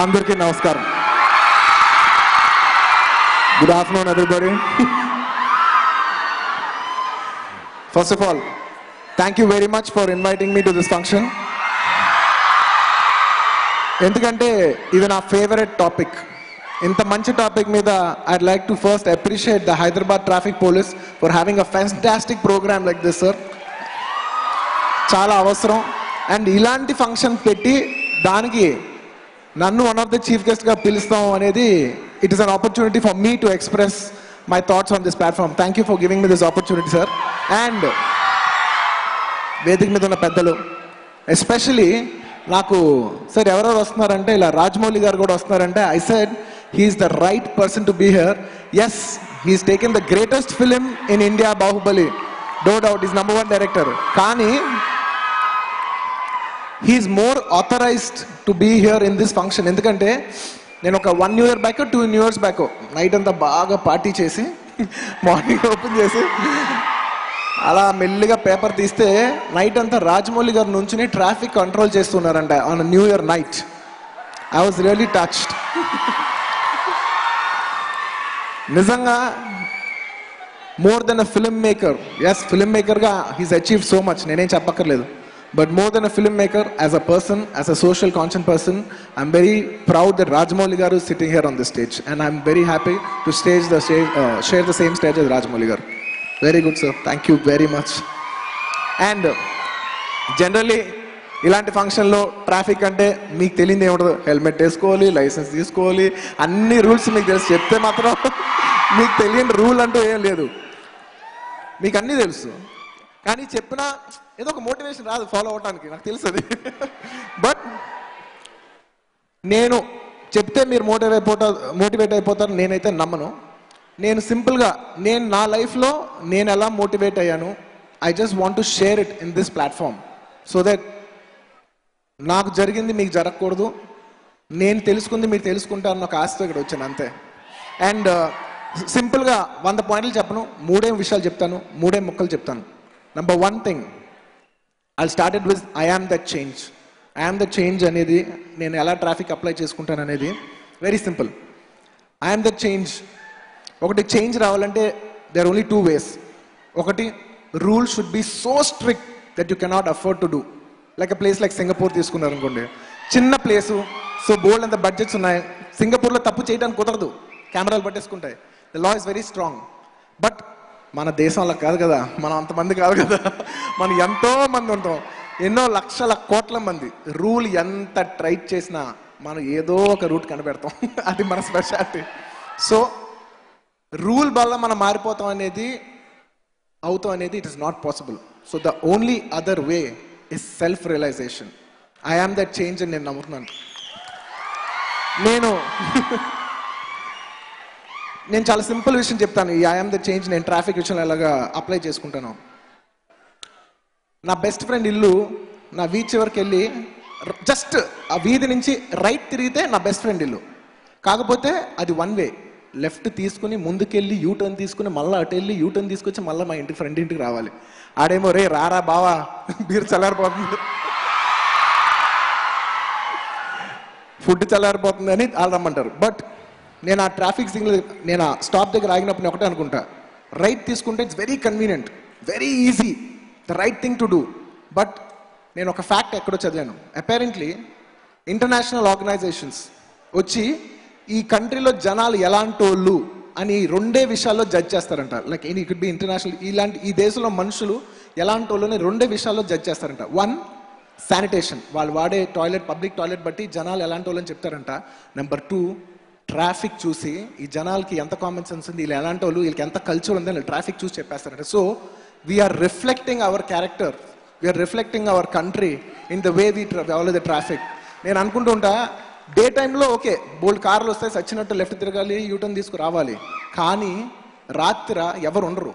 అందరికీ నమస్కారం. Good afternoon, everybody. First of all, thank you very much for inviting me to this function. ఎందుకంటే ఇది నా favourite topic. ఇంత మంచి టాపిక్ మీద I'd like to first appreciate the Hyderabad Traffic Police for having a fantastic program like this, sir. చాలా అవసరం. And ఇలాంటి function పెట్టి దానికి నన్ను వన్ ఆఫ్ ద చీఫ్ గెస్ట్గా పిలుస్తాం అనేది it is an opportunity for me to express my thoughts on this platform. Thank you for giving me this opportunity, sir. And వేదిక మీద ఉన్న పెద్దలు, ఎస్పెషలీ నాకు సార్ ఎవరెవరు వస్తున్నారంటే ఇలా రాజమౌళి గారు కూడా వస్తున్నారంటే I said he's the right person to be here. Yes, he's taken the greatest film in India, Baahubali, no doubt is number 1 director. కానీ he's more authorized to be here in this function. ఎందుకంటే నేను ఒక 1 year back 2 years back night అంతా బాగా party చేసి morning open చేసి అలా మెల్లిగా పేపర్ తీస్తే నైట్ అంతా రాజమౌళి గారు నుంచుని ట్రాఫిక్ కంట్రోల్ చేస్తున్నారంట on new year night. I was really touched. నిజంగా more than a film maker, as film మేకర్గా హీస్ అచీవ్ సో మచ్, నేనేం చెప్పక్కర్లేదు. But more than a filmmaker, as a person, as a social conscious person, I'm very proud that Rajamouli garu is sitting here on this stage, and I'm very happy to share the same stage as Rajamouli garu. Very good, sir. Thank you very much. And generally, ఇలాంటి ఫంక్షన్లో traffic అంటే మీకు తెలియదు ఏముండదు. Helmet వేసుకోవాలి, licence తీసుకోవాలి, అన్ని rules మీకు తెలిసి చెప్తే మాత్రం మీకు తెలియని రూల్ అంటూ ఏం లేదు. మీకు అన్నీ తెలుసు, కానీ చెప్పినా ఏదో ఒక మోటివేషన్ రాదు ఫాలో అవడానికి, నాకు తెలుసు అది. బట్ నేను చెప్తే మీరు మోటివేట్ అయిపోతారు నేనైతే నమ్మను. నేను సింపుల్గా నేను నా లైఫ్లో నేను ఎలా మోటివేట్ అయ్యాను, I just want to share it in this platform so that నాకు జరిగింది మీకు జరగకూడదు, నేను తెలుసుకుంది మీరు తెలుసుకుంటారన్న ఒక ఆశతో ఇక్కడ వచ్చాను, అంతే. అండ్ సింపుల్గా 100 పాయింట్లు చెప్పను, 3 విషయాలు చెప్తాను, 3 ముక్కలు చెప్తాను. Number 1 thing, I'll start it with I am that change. I am the change అనేది నేను ఎలా ట్రాఫిక్ అప్లై చేసుకుంటాను అనేది very simple. I am that change. ఒకటి చేంజ్ రావాలంటే there are only 2 ways. ఒకటి, rule should be so strict that you cannot afford to do. Like a place like Singapore తీసుకున్నారు అనుకోండి, చిన్న ప్లేసు, సో బోల్డ్ అంత budgets ఉన్నాయి. సింగపూర్లో తప్పు చేయడానికి కుదరదు, కెమెరాలు పట్టేసుకుంటాయి. The law is very strong. But మన దేశం అలా కాదు కదా, మనం అంతమంది కాదు కదా, మనం ఎంతో మంది ఉంటాం, ఎన్నో లక్షల కోట్ల మంది. రూల్ ఎంత ట్రైట్ చేసినా మనం ఏదో ఒక రూట్ కనిపెడతాం, అది మన స్పెషాలిటీ. సో రూల్ వల్ల మనం మారిపోతాం అనేది అవుతాం అనేది it is not possible. So the only other way is self realization. I am that change అని నేను నమ్ముతున్నాను. నేను చాలా సింపుల్ విషయం చెప్తాను. ఈ ఐ ఆమ్ ద చేంజ్ నేను ట్రాఫిక్ విషయంలో ఎలాగా అప్లై చేసుకుంటాను. నా బెస్ట్ ఫ్రెండ్ ఇల్లు నా వీధి చివరికి వెళ్ళి జస్ట్ ఆ వీధి నుంచి రైట్ తిరిగితే నా బెస్ట్ ఫ్రెండ్ ఇల్లు. కాకపోతే అది 1 వే, లెఫ్ట్ తీసుకుని ముందుకెళ్ళి యూటర్న్ తీసుకుని మళ్ళీ అటు వెళ్ళి యూటర్న్ తీసుకొచ్చి మళ్ళీ మా ఫ్రెండ్ ఇంటికి రావాలి. ఆడేమో రే రారా బావా బీర్ చల్లారిపోతుంది, ఫుడ్ చల్లారిపోతుంది అని వాళ్ళు రమ్మంటారు. బట్ నేను ఆ ట్రాఫిక్ సిగ్నల్ నేను ఆ స్టాప్ దగ్గర ఆగినప్పుడు నేను ఒకటే అనుకుంటా, రైట్ తీసుకుంటే it's very convenient, very easy, the right thing to do. But నేను ఒక ఫ్యాక్ట్ ఎక్కడో చదివాను, అపారెంట్లీ ఇంటర్నేషనల్ ఆర్గనైజేషన్స్ వచ్చి ఈ కంట్రీలో జనాలు ఎలాంటి వాళ్ళు అని 2 విషయాల్లో జడ్జ్ చేస్తారంట. Like it could be international, ఇలాంటి ఈ దేశంలో మనుషులు ఎలాంటి వాళ్ళని 2 విషయాల్లో జడ్జ్ చేస్తారంట. 1, శానిటేషన్, వాళ్ళు వాడే టాయిలెట్, పబ్లిక్ టాయిలెట్ బట్టి జనాలు ఎలాంటి వాళ్ళని చెప్తారంట. నెంబర్ 2, ట్రాఫిక్ చూసి ఈ జనాలకి ఎంత కామన్ సెన్స్ ఉంది, వీళ్ళు ఎలాంటి వాళ్ళు, వీళ్ళకి ఎంత కల్చర్ ఉంది అని ట్రాఫిక్ చూసి చెప్పేస్తారంట. So we are reflecting our character, we are reflecting our country in the way we follow the traffic. నేను అనుకుంటూ ఉంటా, డే టైంలో ఓకే బోల్డ్ కార్లు వస్తాయి, సచ్చినట్టు లెఫ్ట్ తిరగాలి, యూటర్న్ తీసుకురావాలి. కానీ రాత్రి ఎవరు ఉండరు,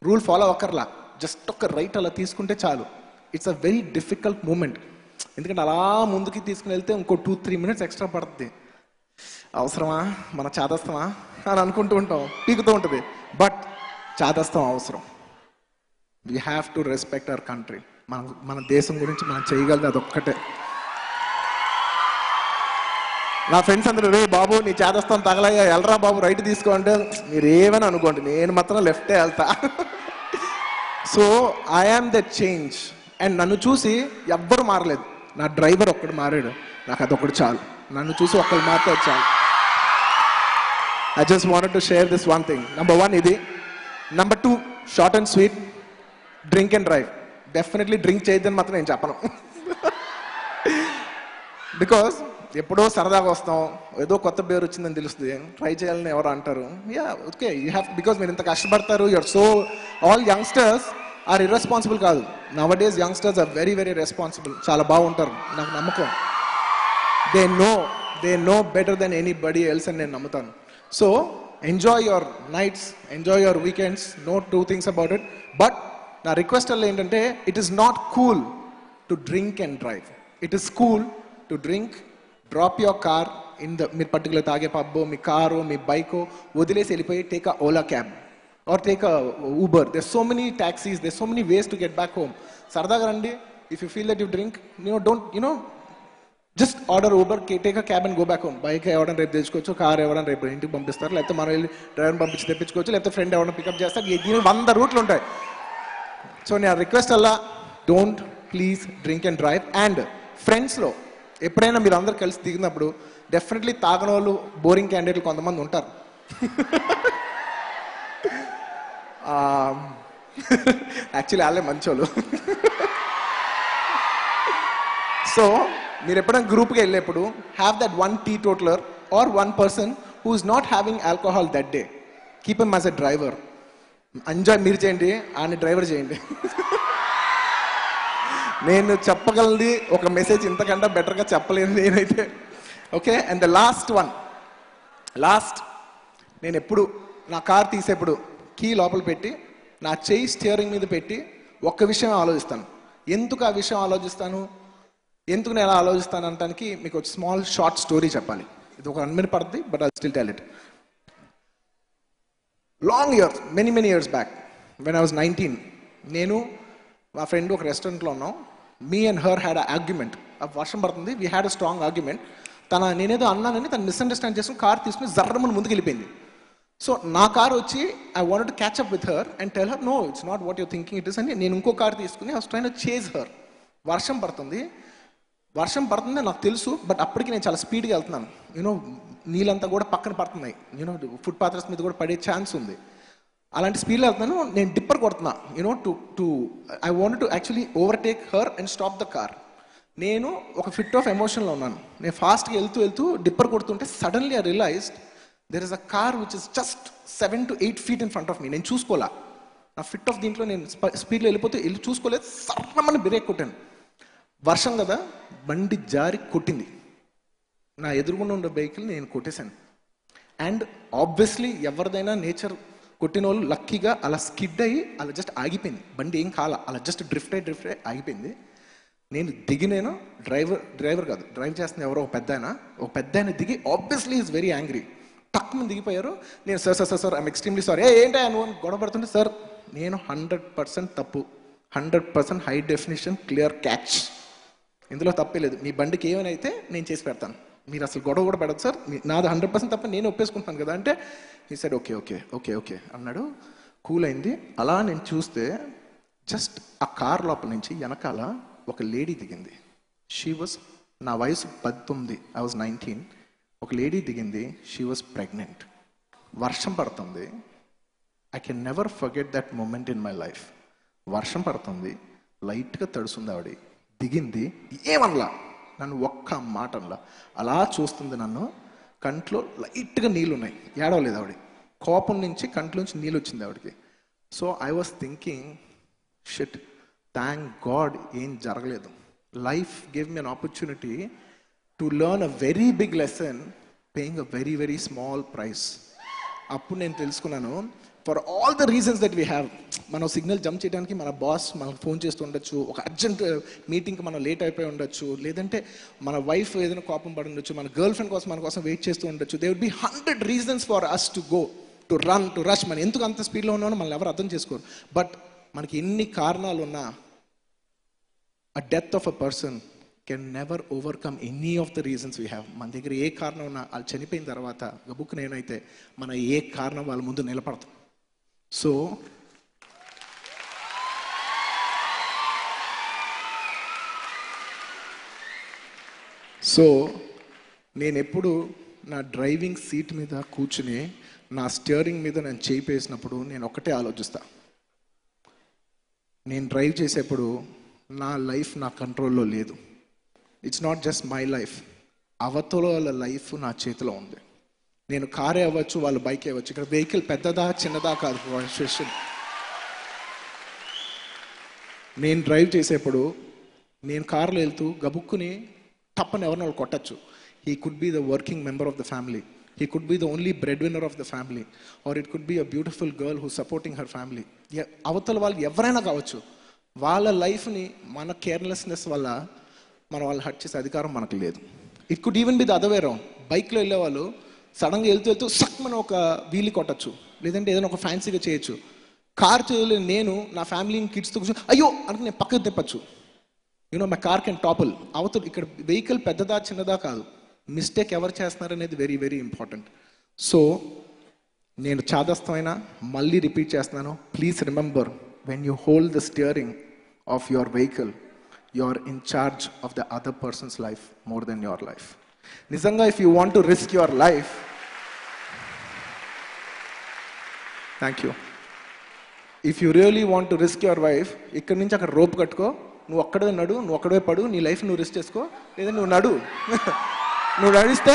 రూల్ ఫాలో అక్కర్లా, జస్ట్ ఒక రైట్ అలా తీసుకుంటే చాలు. It's a very difficult moment, ఎందుకంటే అలా ముందుకి తీసుకుని వెళ్తే ఇంకో 2-3 మినిట్స్ ఎక్స్ట్రా పడుతుంది. అవసరమా, మన చాదస్తమా అని అనుకుంటూ ఉంటాం, పీకుతూ ఉంటుంది. బట్ చాదస్తం అవసరం. We have to respect our country. మన దేశం గురించి మనం చేయగలిగితే అదొక్కటే. నా ఫ్రెండ్స్ అందరూ రే బాబు నీ చేదస్తాను తగలయ్యా ఎల్రా బాబు రైట్ తీసుకో అంటే మీరు ఏమని అనుకోండి, నేను మాత్రం లెఫ్టే వెళ్తా. So I am that change. And నన్ను చూసి ఎవ్వరు మారలేదు, నా డ్రైవర్ ఒక్కడు మారాడు, నాకు అదొక్కడు చాలు. నన్ను చూసి ఒక్కడు మారితే చాలు. I just wanted to share this one thing. Number 1 ఇది. Number 2 short and sweet, drink and drive. Definitely drink చేయొద్దని మాత్రం నేను చెప్పను. బికాస్ ఎప్పుడో సరదాగా వస్తాం, ఏదో కొత్త బేర్ వచ్చిందని తెలుస్తుంది, ట్రై చేయాలని ఎవరు అంటారు. Yeah okay you have, because మీరు ఇంత కష్టపడతారు. You're so, all youngsters are irresponsible కాదు. Now days youngsters are very very responsible. చాలా బాగుంటారు, నాకు నమ్మకం. They know better than anybody else అని నేను నమ్ముతాను. So enjoy your nights, enjoy your weekends, no two things about it. But na request all endante, it is not cool to drink and drive. It is cool to drink, drop your car in the meer particular taage pub mi car mi bike odilesi elipoyi take a Ola cab or take a Uber. There's so many taxis, there's so many ways to get back home. Saradaga randi, if you feel that you drink, don't just order Uber, take a cab and go back home. Bike ఎవడని రేపు తెచ్చుకోవచ్చు, car ఎవడని రేపు ఇంటికి పంపిస్తారు, లేకపోతే మనం వెళ్ళి డ్రైవర్ని పంపించి తెప్పించుకోవచ్చు, లేకపోతే ఫ్రెండ్ ఎవరైనా పికప్ చేస్తారు. దీనికి 100 రూట్లు ఉంటాయి. సో నేను రిక్వెస్ట్ అలా, don't please drink and drive. And ఫ్రెండ్స్లో ఎప్పుడైనా మీరు అందరు కలిసి దిగినప్పుడు డెఫినెట్లీ తాగని వాళ్ళు, బోరింగ్ క్యాండిడేట్లు కొంతమంది ఉంటారు. యాక్చువల్లీ వాళ్ళే మంచోళ్ళు. సో మీరు ఎప్పుడైనా గ్రూప్కి వెళ్ళేప్పుడు have that 1 teetotaler or 1 person who is not having alcohol that day. Keep him as a driver. Enjoy మీరు చేయండి, ఆయన డ్రైవర్ చేయండి. నేను చెప్పగలది ఒక మెసేజ్, ఇంతకంటే బెటర్గా చెప్పలేను నేనైతే. ఓకే, అండ్ ద లాస్ట్ నేను ఎప్పుడు నా కార్ తీసేప్పుడు కీ లోపల పెట్టి నా చేయి స్టీరింగ్ మీద పెట్టి ఒక్క విషయం ఆలోచిస్తాను. ఎందుకు ఆ విషయం ఆలోచిస్తాను, ఎందుకు నేను ఆలోచిస్తాను అనడానికి మీకు ఒక స్మాల్ షార్ట్ స్టోరీ చెప్పాలి. ఇది ఒక 1 minute పడుతుంది, but I still tell it. Long years, many years back when I was 19, నేను మా ఫ్రెండ్ ఒక రెస్టారెంట్లో ఉన్నాం. Me and her had a argument. వర్షం పడుతుంది, we had a strong argument. నేనేదో అన్నానని తను మిస్అండర్స్టాండ్ చేసుకుని కార్ తీసుకుని జర్రమని ముందుకు వెళ్ళిపోయింది. సో నా కార్ వచ్చి I wanted to catch up with her and tell her no it's not what your thinking it is అని నేను ఇంకో కార్ తీసుకుని I was trying to chase her. వర్షం పడుతుంది నాకు తెలుసు, బట్ అప్పటికి నేను చాలా స్పీడ్గా వెళ్తున్నాను. నీళ్ళంతా కూడా పక్కన పడుతున్నాయి, ఫుట్ పాత్రస్ మీద కూడా పడే ఛాన్స్ ఉంది. అలాంటి స్పీడ్లో వెళ్తున్నాను, నేను డిప్పర్ కొడుతున్నా. I wanted to actually overtake her and stop the car. నేను ఒక ఫిట్ ఆఫ్ ఎమోషన్లో ఉన్నాను. నేను ఫాస్ట్గా వెళ్తూ డిప్పర్ కొడుతుంటే suddenly I realised there is a car which is just 7 to 8 feet in front of me. నేను చూసుకోలే, నా ఫిట్ ఆఫ్ దీంట్లో నేను స్పీడ్లో వెళ్ళి చూసుకోలేదు, సర్రమని బ్రేక్ కొట్టాను. వర్షం కదా, బండి జారి కొట్టింది. నా ఎదురుగుండా ఉన్న వెహికల్ నేను కొట్టేశాను. అండ్ ఆబ్వియస్లీ ఎవరిదైనా నేచర్ కొట్టిన వాళ్ళు లక్కీగా అలా స్కిడ్ అయ్యి అలా జస్ట్ ఆగిపోయింది. బండి ఏం కాల, అలా జస్ట్ డ్రిఫ్ట్ అయ్యి ఆగిపోయింది. నేను దిగినేను, డ్రైవర్ కాదు, డ్రైవ్ చేస్తున్న ఎవరో ఒక పెద్ద ఆయన దిగి ఆబ్వియస్లీ ఈజ్ వెరీ యాంగ్రీ. టక్కున దిగిపోయారు. నేను సార్ ఐఎమ్ ఎక్స్ట్రీమ్లీ సారీ. ఏంటో నువ్వు గొడవ పడుతుంటే, సార్ నేను 100% తప్పు, 100% హై డెఫినేషన్ క్లియర్ క్యాచ్, ఇందులో తప్పే లేదు. మీ బండికి ఏమైనా అయితే నేను చేసి పెడతాను, మీరు అసలు గొడవ కూడా పెడదు సార్, నాది 100% తప్ప, నేను ఒప్పేసుకుంటాను కదా అంటే ఈ సైడ్ ఓకే అన్నాడు. కూల్ అయింది. అలా నేను చూస్తే జస్ట్ ఆ కార్ లోపల నుంచి వెనకాల ఒక లేడీ దిగింది. నా వయసు 19, ఐ వాజ్ 19. ఒక లేడీ దిగింది, షీ వాజ్ ప్రెగ్నెంట్. వర్షం పడుతుంది. I can never forget that moment in my life. వర్షం పడుతుంది, లైట్గా తడుస్తుంది. ఆవిడ దిగింది, ఏమనలా, నన్ను ఒక్క మాట అనలా, అలా చూస్తుంది నన్ను. కంట్లో లైట్గా నీళ్ళు ఉన్నాయి, ఏడవలేదు ఆవిడ. కోపం నుంచి కంట్లోంచి నీళ్ళు వచ్చింది ఆవిడకి. So I was thinking, shit, thank God ఏం జరగలేదు. Life gave me an opportunity to learn a very big lesson paying a very very small price. అప్పుడు నేను తెలుసుకున్నాను, for all the reasons that we have, మనం signal jump చేయడానికి మన boss మనకు phone చేస్తూ ఉండొచ్చు, ఒక అర్జెంట్ మీటింగ్కి మనం లేట్ అయిపోయి ఉండొచ్చు, లేదంటే మన వైఫ్ ఏదైనా కోపం పడి ఉండొచ్చు, మన గర్ల్ ఫ్రెండ్ కోసం మన కోసం వెయిట్ చేస్తూ ఉండొచ్చు. They would be 100 reasons for us to go, to run, to rush. మనం ఎందుకు అంత స్పీడ్లో ఉన్నామో మనల్ని ఎవరు అర్థం చేసుకోరు. బట్ మనకి ఎన్ని కారణాలు ఉన్నా, a death of a person can never overcome any of the reasons we have. మన దగ్గర ఏ కారణం ఉన్నా వాళ్ళు చనిపోయిన తర్వాత గబుక్ నేనైతే మన ఏ కారణం వాళ్ళ ముందు నిలబడతాం. సో నేను ఎప్పుడు నా డ్రైవింగ్ సీట్ మీద కూర్చుని నా స్టీరింగ్ మీద నేను చేయిపేసినప్పుడు నేను ఒక్కటే ఆలోచిస్తా, నేను డ్రైవ్ చేసేప్పుడు నా లైఫ్ నా కంట్రోల్లో లేదు. It's not just my life, అవతల వాళ్ళ లైఫ్ నా చేతిలో ఉంది. నేను కారే అవ్వచ్చు, వాళ్ళ బైక్ అవ్వచ్చు. ఇక్కడ వెహికల్ పెద్దదా చిన్నదా కాదు క్వశ్చన్. నేను డ్రైవ్ చేసేప్పుడు నేను కార్లో వెళ్తూ గబుక్కుని తప్పని ఎవరిని వాళ్ళు కొట్టచ్చు. He could be the working member of the family, he could be the only breadwinner of the family, or it could be a beautiful girl who's supporting her family. అవతల వాళ్ళు ఎవరైనా కావచ్చు, వాళ్ళ లైఫ్ని మన కేర్లెస్నెస్ వల్ల మన వాళ్ళు హర్ట్ చేసే అధికారం మనకు లేదు. It could even be the other way round. బైక్లో వెళ్ళే వాళ్ళు సడన్గా వెళ్తూ సక్ మనం ఒక వీలు కొట్టచ్చు, లేదంటే ఏదైనా ఒక ఫ్యాన్సీగా చేయొచ్చు. కార్ చేయలేదు నేను నా ఫ్యామిలీని కిడ్స్తో కూర్చొని అయ్యో అంటే నేను పక్కకు తిప్పచ్చు. My car can topple. అవతల ఇక్కడ వెహికల్ పెద్దదా చిన్నదా కాదు, మిస్టేక్ ఎవరు చేస్తున్నారనేది వెరీ వెరీ ఇంపార్టెంట్. సో నేను చాదస్తమైన మళ్ళీ రిపీట్ చేస్తున్నాను, please remember, when you hold the steering of your vehicle, you are in charge of the other persons life more than your life. నిజంగా if you want to risk your life, thank you, if you really want to risk your wife, ఇక్కడి నుంచి అక్కడ rope కట్టుకో, నువ్వు ఒక్కడే నడు, నువ్వు ఒక్కడే పడు, నీ లైఫ్ నువ్వు రిస్క్ చేసుకో, లేదా నువ్వు నడు. నువ్వు నడిస్తే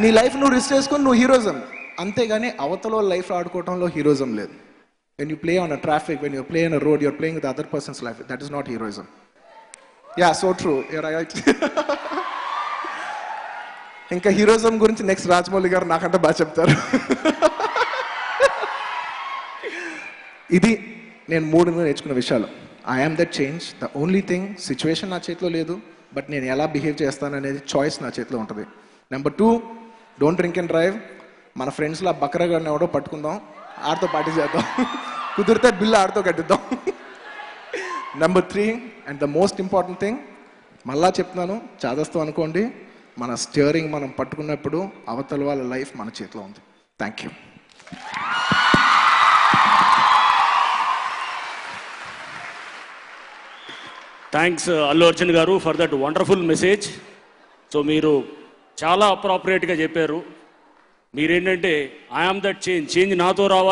నీ లైఫ్ నువ్వు రిస్క్ చేసుకొని నువ్వు హీరోజం. అంతేగాని అవతల లైఫ్ ఆడుకోవడంలో హీరోజం లేదు. When you play on a traffic, when you play on a road, you're playing with other persons life, that is not heroism. Ya, so true. ఇంకా హీరోయిజం గురించి నెక్స్ట్ రాజమౌళి గారు నాకంటే బాగా చెప్తారు. ఇది నేను 3 నేర్చుకున్న విషయాలు. I am that change. The only thing, situation నా చేతిలో లేదు, బట్ నేను ఎలా బిహేవ్ చేస్తాను అనేది చాయిస్ నా చేతిలో ఉంటుంది. Number 2, don't drink and drive. మన ఫ్రెండ్స్లో ఆ బక్రగాడిని ఎవడో పట్టుకుందాం, ఆడితో పార్టీ చేద్దాం, కుదిరితే బిల్లు ఆడితో కట్టిద్దాం. Number 3 and the most important thing, మళ్ళా చెప్తున్నాను, చాదస్తాం అనుకోండి, మన స్టీరింగ్ మనం పట్టుకున్నప్పుడు అవతల వాళ్ళ లైఫ్ మన చేతిలో ఉంది. Thank you. Thanks Allu Arjun garu for that wonderful message. So మీరు చాలా అప్రాప్రియేట్గా చెప్పారు. మీరేంటంటే ఐ యామ్ దట్ చేంజ్ నాతో రావాలి.